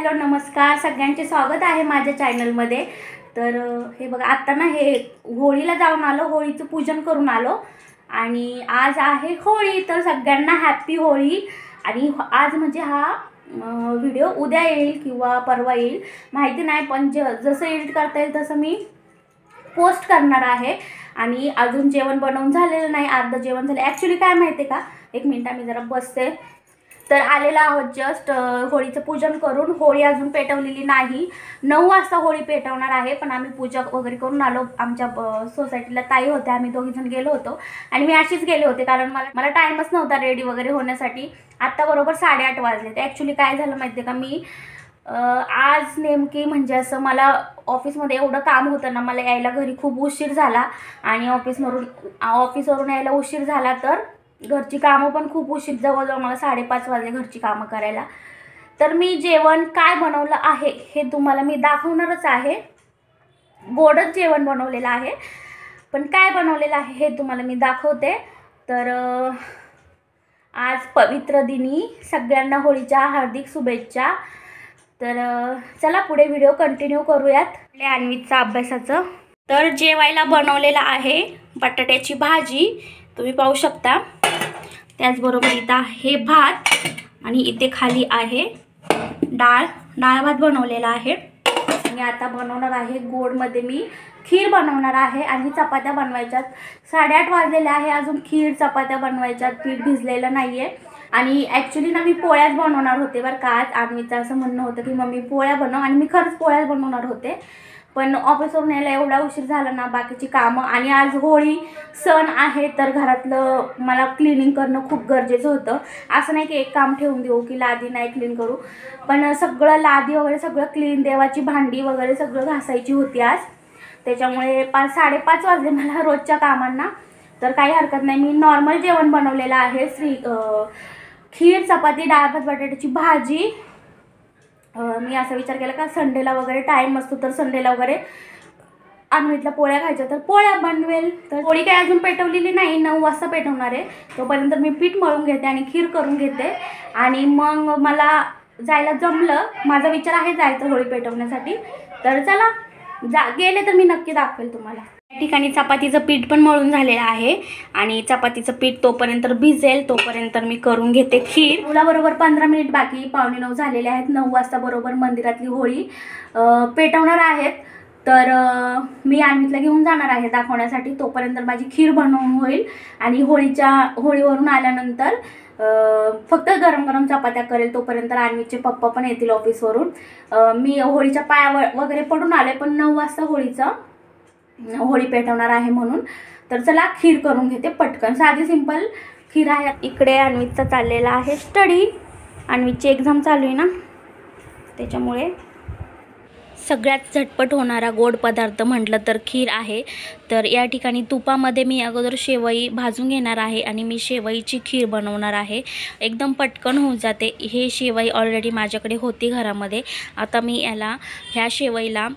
Hello नमस्कार, सगळ्यांचे स्वागत आहे माझ्या चॅनलमध्ये। तर हे बघा, आता ना हे होळीला जाऊन आलो, होळीचं पूजन करून आलो आणि आज आहे होळी। तर सगळ्यांना हॅपी होळी। आणि आज म्हणजे हा व्हिडिओ उद्या येईल किंवा परवा येईल माहिती नाही, पण जसं एडिट करता येईल तसं मी पोस्ट करणार आहे। आणि अजून जेवण बनवून झालेलं नाही, अर्ध जेवण झालं। ॲक्च्युली काय माहिती आहे का, एक मिनिट मी जरा बसते। तर आलेला आहोत जस्ट होळीचं पूजन करून। होळी अजून पेटवलेली नाही, 9 वाजता होळी पेटवणार आहे। पण आम्ही पूजा वगैरे करून आलो। आमच्या सोसायटीला ताई होत्या, आम्ही दोघीजण गेलो होतो आणि मी अशीच गेले होते कारण मला टाईमच नव्हता रेडी वगैरे होण्यासाठी। आत्ता बरोबर 8:30 वाजले। तर ॲक्च्युली काय झालं माहिती आहे का, मी आज नेमकी म्हणजे असं मला ऑफिसमध्ये एवढं काम होतं ना, मला यायला घरी खूप उशीर झाला आणि ऑफिसवरून यायला उशीर झाला। तर घरची कामं पण खूप उशीर, जवळजवळ मला 5:30 वाजले घरची कामं करायला। तर मी जेवण काय बनवलं आहे हे तुम्हाला मी दाखवणारच आहे। गोडच जेवण बनवलेलं आहे, पण काय बनवलेलं आहे हे तुम्हाला मी दाखवते। तर आज पवित्र दिनी सगळ्यांना होळीच्या हार्दिक शुभेच्छा। तर चला पुढे व्हिडिओ कंटिन्यू करूयात अन्वितचा अभ्यासाचं। तर जेवायला बनवलेला आहे बटाट्याची भाजी, तुम्ही पाहू शकता। त्याचबरोबर इथं आहे भात आणि इथे खाली आहे डाळ भात बनवलेला आहे। आणि आता बनवणार आहे गोडमध्ये मी खीर बनवणार आहे आणि चपात्या बनवायच्यात। 8:30 वाजलेले आहे, अजून खीर चपात्या बनवायच्यात, पीठ भिजलेलं नाही आहे। आणि ॲक्च्युली ना मी पोळ्याच बनवणार होते बरं का। आज अन्वीचं असं म्हणणं होतं की मम्मी पोळ्या बनव, आणि मी खरंच पोळ्याच बनवणार होते। पण ऑफिसवरून यायला एवढा उशीर झाला ना, बाकीची कामं, आणि आज होळी सण आहे तर घरातलं मला क्लिनिंग करणं खूप गरजेचं होतं। असं नाही की एक काम ठेवून देऊ की लादी नाही क्लीन करू, पण सगळं लादी वगैरे सगळं क्लीन, देवाची भांडी वगैरे सगळं घासायची होती आज। त्याच्यामुळे 5-5:30 वाजले मला रोजच्या कामांना। तर काही हरकत नाही, मी नॉर्मल जेवण बनवलेलं आहे, खीर चपाती डाळ भात बटाट्याची भाजी। मी असा विचार केला का संडेला वगैरे टाईम असतो तर संडेला वगैरे अन्वितला पोळ्या खायच्या तर पोळ्या बनवेल। तर पोळी काय अजून पेटवलेली नाही, 9 वाजता पेटवणार आहे। तोपर्यंत मी पीठ मळून घेते आणि खीर करून घेते आणि मग मला जायला जमलं, माझा विचार आहे जायचं होळी पेटवण्यासाठी। तर चला गेले तर मी नक्की दाखवेल तुम्हाला। या ठिकाणी चपातीचं पीठ पण मळून झालेलं आहे आणि चपातीचं पीठ तोपर्यंत भिजेल तोपर्यंत मी करून घेते खीर। मुलाबरोबर 15 मिनिट बाकी, 8:45 झालेले आहेत। 9 वाजता बरोबर मंदिरातली होळी पेटवणार आहेत। तर मी अन्वितला घेऊन जाणार आहे दाखवण्यासाठी, तोपर्यंत माझी खीर बनवून होईल। आणि होळीवरून आल्यानंतर फक्त गरम गरम चपात्या करेल, तोपर्यंत अन्वितचे पप्पा पण येतील ऑफिसवरून। मी होळीच्या पाया वगैरे पडून आले, पण 9 वाजता होळी पेटवणार आहे म्हणून। तर चला खीर करून घेते पटकन, साधी सिंपल खीर आहे। इकडे अन्वितचा चाललेला आहे स्टडी, अन्वितची एक्झाम चालू आहे ना, त्याच्यामुळे सगळ्यात झटपट होणारा गोड पदार्थ म्हटलं तर खीर आहे। तर या ठिकाणी तुपामध्ये मी अगोदर शेवई भाजून घेणार आहे आणि मी शेवईची खीर बनवणार आहे। एकदम पटकन होऊन जाते। हे शेवई ऑलरेडी माझ्याकडे होती घरामध्ये। आता मी ह्या शेवईला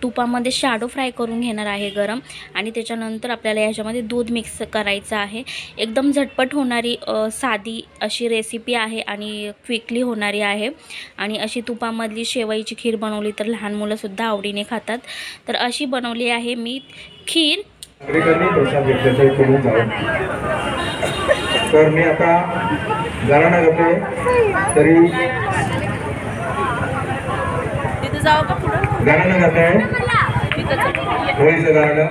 तुपामध्ये शॅडो फ्राय करून घेणार आहे गरम, आणि त्याच्यानंतर आपल्याला ह्याच्यामध्ये दूध मिक्स करायचं आहे। एकदम झटपट होणारी साधी अशी रेसिपी आहे आणि क्विकली होणारी आहे। आणि अशी तुपामधली शेवईची खीर बनवली तर लहान मुलंसुद्धा आवडीने खातात। तर अशी बनवली आहे मी खीर। तर मी आता गाणं गाते, तरी तिथे जाऊ का पुढे गाणं गाते होळीचं गाणं।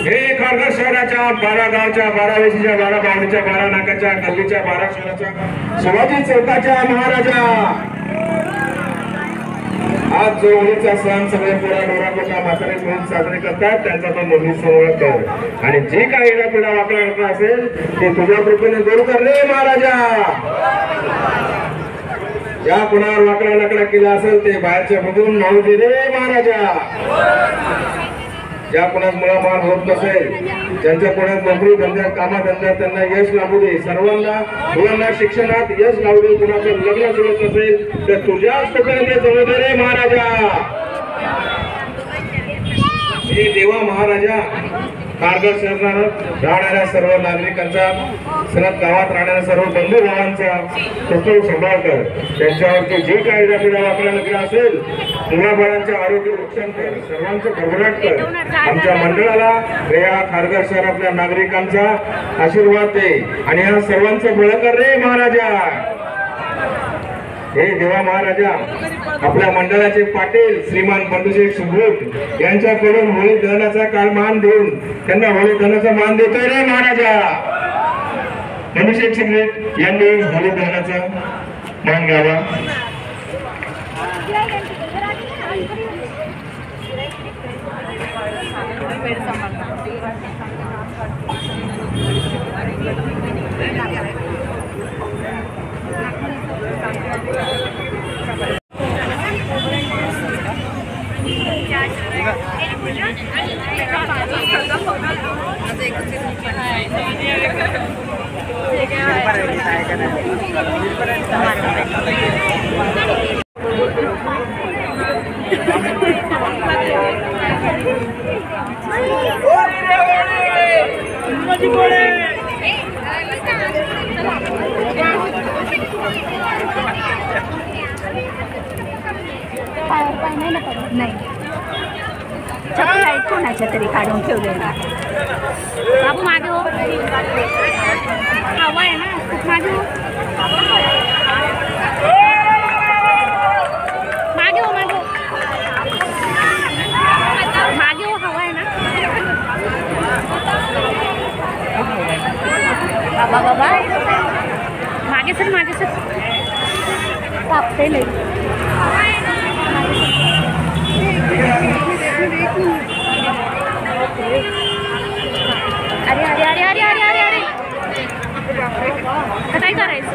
हे खारघर शहराच्या 12 गावच्या 12 वेशीच्या 12 बावडीच्या 12 नाकाच्या गल्लीच्या 12 शहराच्या शिवाजी चौकाच्या महाराजा। आज जो होळीचा सण सगळे पोरा डोरा लोका म्हातारे मिळून साजरे करतात, त्यांचा तो मोठी सोहळा कर। आणि जे काही येणा पिढा वाकडा असेल ते तुझ्या कृपेने दूर कर रे महाराजा। ज्या कुणावर वाकडा लकडा केला असेल ते बाहेरच्या बघून माऊ दे रे महाराजा। ज्या कुणास मुळामार होत नसेल, ज्यांच्या कोणात नोकरी धंद्यात कामाधंद्यात त्यांना यश लाभू दे। सर्वांना मुलांना शिक्षणात यश लाभू दे। कुणाचं लग्न जुळत नसेल तर तुझ्याच कृपेने जमू दे रे महाराजा। हे देवा महाराजा, कारगर शहरात राहणाऱ्या सर्व नागरिकांचा, सनद गावात राहणाऱ्या सर्व बंधू भावांचा कुटुंब सांभाळकर, त्यांच्यावरती जे काही जातीला वाकड्या असेल, मुलाबाळांचे आरोग्य रक्षण कर, सर्वांचं भरभराट कर. आमच्या मंडळाला या खारघर शहरातल्या नागरिकांचा आशीर्वाद दे आणि या सर्वांचं बळ कर रे महाराजा. हे देवा महाराजा, आपल्या मंडळाचे पाटील श्रीमान बंडूशेठ सुबोध यांच्याकडून होळी दहनाचा काल मान देऊन त्यांना होळी दहनाचा मान देतोय रे महाराजा. बंडूशेठ सुबोध यांनी होळी दहनाचा मान घ्यावा. नाही चप्पल आहेत कोणाच्या तरी काढून ठेवलेला. बाबू मागे हो, हवा आहे ना, खूप मागे हो, मागे हो, मागे हो, मागे हो, हवा आहे ना. बाबा बाबा मागे सर, मागे सर, तापते लई. अरे अरे अरे अरे अरे अरे अरे काय करायचं.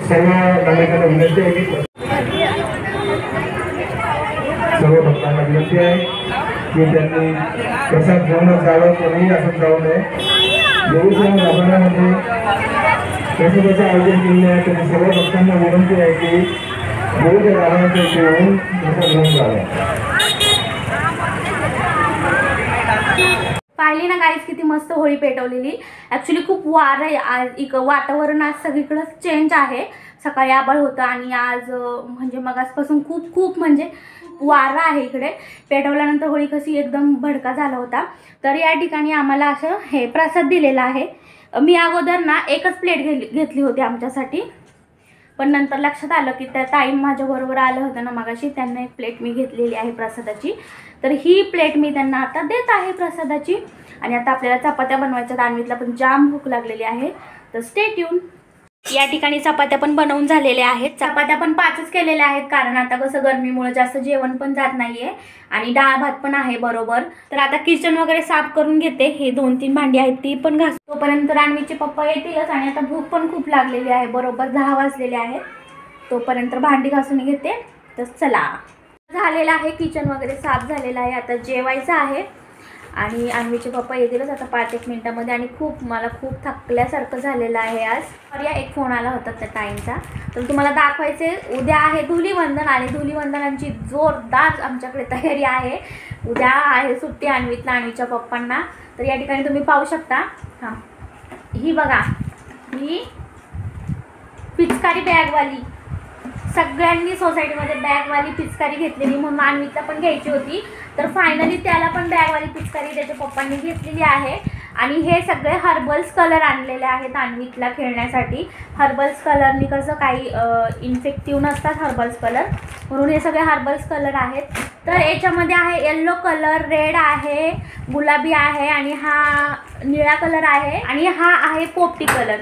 सर्व नागरिकांना विनंती आहे की सर्व भक्तांना विनंती आहे की त्यांनी प्रसाद घेऊनच जावं, कोणीही असं जाऊ नये. देवीच्या गाभाऱ्यामध्ये प्रसादाचं आयोजन केलेलं आहे, त्यांनी सर्व भक्तांना विनंती आहे की देवीच्या गाभाऱ्याचे जेवून प्रसाद घेऊन जावं. पाहिली ना गाईज किती मस्त होळी पेटवलेली. ॲक्च्युली खूप वारं आहे आज, वातावरण आज सगळीकडं चेंज आहे. सकाळी आभाळ होतं आणि आज म्हणजे मगासपासून खूप खूप म्हणजे वारं आहे इकडे. पेटवल्यानंतर होळी कशी एकदम भडका झाला होता. तर या ठिकाणी आम्हाला असं हे प्रसाद दिलेला आहे. मी अगोदर ना एकच प्लेट घेतली होती आमच्यासाठी, पण नंतर लक्षात आलं की त्या ताई माझ्याबरोबर आलं होतं ना मगाशी, त्यांना एक प्लेट मी घेतलेली आहे प्रसादाची. तर ही प्लेट मी त्यांना आता देत आहे प्रसादाची. आणि आता आपल्याला चपात्या बनवायच्या. दानवीतला पण जाम भूक लागलेली आहे, तर स्टे ट्यून. या ठिकाणी चपात्या पण बनवून झालेल्या आहेत. चपात्या पण 5च केलेल्या आहेत, कारण आता कसं गरमीमुळे जास्त जेवण पण जात नाही आहे आणि डाळ भात पण आहे बरोबर. तर आता किचन वगैरे साफ करून घेते. हे 2-3 भांडी आहेत ती पण घास. तोपर्यंत रानवीचे पप्पा येतीलच आणि आता भूक पण खूप लागलेली आहे. बरोबर 10 वाजलेले आहेत. तोपर्यंत भांडी घासून घेते. तर चला, झालेलं आहे किचन वगैरे साफ झालेलं आहे. आता जेवायचं आहे आणि अन्वीचे पप्पा येतीलच आता 5-1 मिनिटामध्ये. आणि मला खूप थकल्यासारखं झालेलं आहे आज. पर्या एक फोन आला होता त्या टाईमचा, तर तुम्हाला दाखवायचे. उद्या आहे धुलीवंदन आणि धुलीवंदनांची जोरदार आमच्याकडे तयारी आहे. उद्या आहे सुट्टी अन्वीतला, अन्वीच्या पप्पांना. तर या ठिकाणी तुम्ही पाहू शकता. हां, ही बघा, ही पिचकारी बॅगवाली, सगळ्यांनी सोसायटीमध्ये बॅगवाली पिचकारी घेतलेली, म्हणून अन्वीतला पण घ्यायची होती. तर फायनली त्याला पण बॅगवाली पिचकारी त्याच्या पप्पांनी घेतलेली आहे. आणि हे सगळे हर्बल्स कलर आणलेले आहेत अन्वीतला खेळण्यासाठी. हर्बल्स कलरनी कसं काही इन्फेक्टिव्ह नसतात हर्बल्स कलर, म्हणून हे सगळे हर्बल्स कलर आहेत. तर याच्यामध्ये आहे येल्लो कलर, रेड आहे, गुलाबी आहे आणि हा निळा कलर आहे आणि हा आहे पोपटी कलर.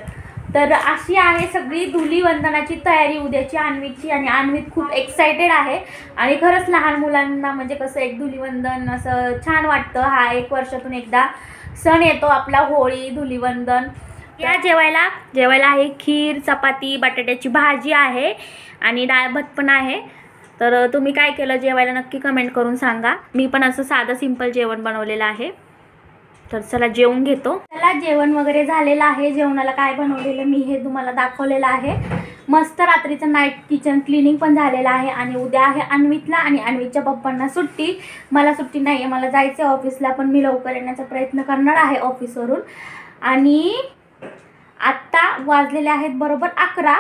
तर अशी आहे सगळी धुलीवंदनाची तयारी उद्याची अन्वीची, आणि अन्वीत खूप एक्सायटेड आहे. आणि खरंच लहान मुलांना म्हणजे कसं एक धुलीवंदन असं छान वाटतं. हा 1 वर्षातून एकदा सण येतो आपला, होळी धुलीवंदन. या जेवायला आहे खीर, चपाती, बटाट्याची भाजी आहे आणि डाळ भात पण आहे. तर तुम्ही काय केलं जेवायला नक्की कमेंट करून सांगा. मी पण असं साधं सिंपल जेवण बनवलेलं आहे. तर चला जेवून घेतो. चला जेवण वगैरे झालेलं आहे. जेवणाला काय बनवलेलं मी हे तुम्हाला दाखवलेलं आहे. मस्त रात्रीचं नाईट किचन क्लिनिंग पण झालेलं आहे. आणि उद्या आहे अन्वीतला आणि अन्वीच्या पप्पांना सुट्टी. मला सुट्टी नाही आहे, मला जायचं आहे ऑफिसला, पण मी लवकर येण्याचा प्रयत्न करणार आहे ऑफिसवरून. आणि आत्ता वाजलेले आहेत बरोबर 11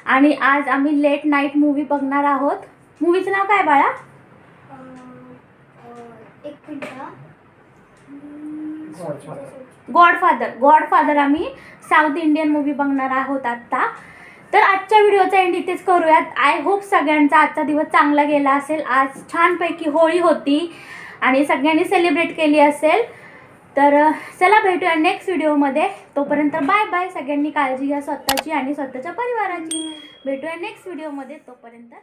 आणि आज आम्ही लेट नाईट मूवी बघणार आहोत. मूवीचं नाव काय बाळा? गॉडफादर आम्ही साऊथ इंडियन मूवी बघणार आहोत आत्ता. तर आजच्या व्हिडिओचा एंड इथेच करूयात. आय होप सगळ्यांचा आजचा दिवस चांगला गेला असेल. आज छानपैकी होळी होती आणि सगळ्यांनी सेलिब्रेट केली असेल. तर चला भेटूया नेक्स्ट व्हिडिओमध्ये. तोपर्यंत बाय बाय. सगळ्यांनी काळजी घ्या स्वतःची आणि स्वतःच्या परिवाराची. भेटूया नेक्स्ट व्हिडिओमध्ये. तोपर्यंत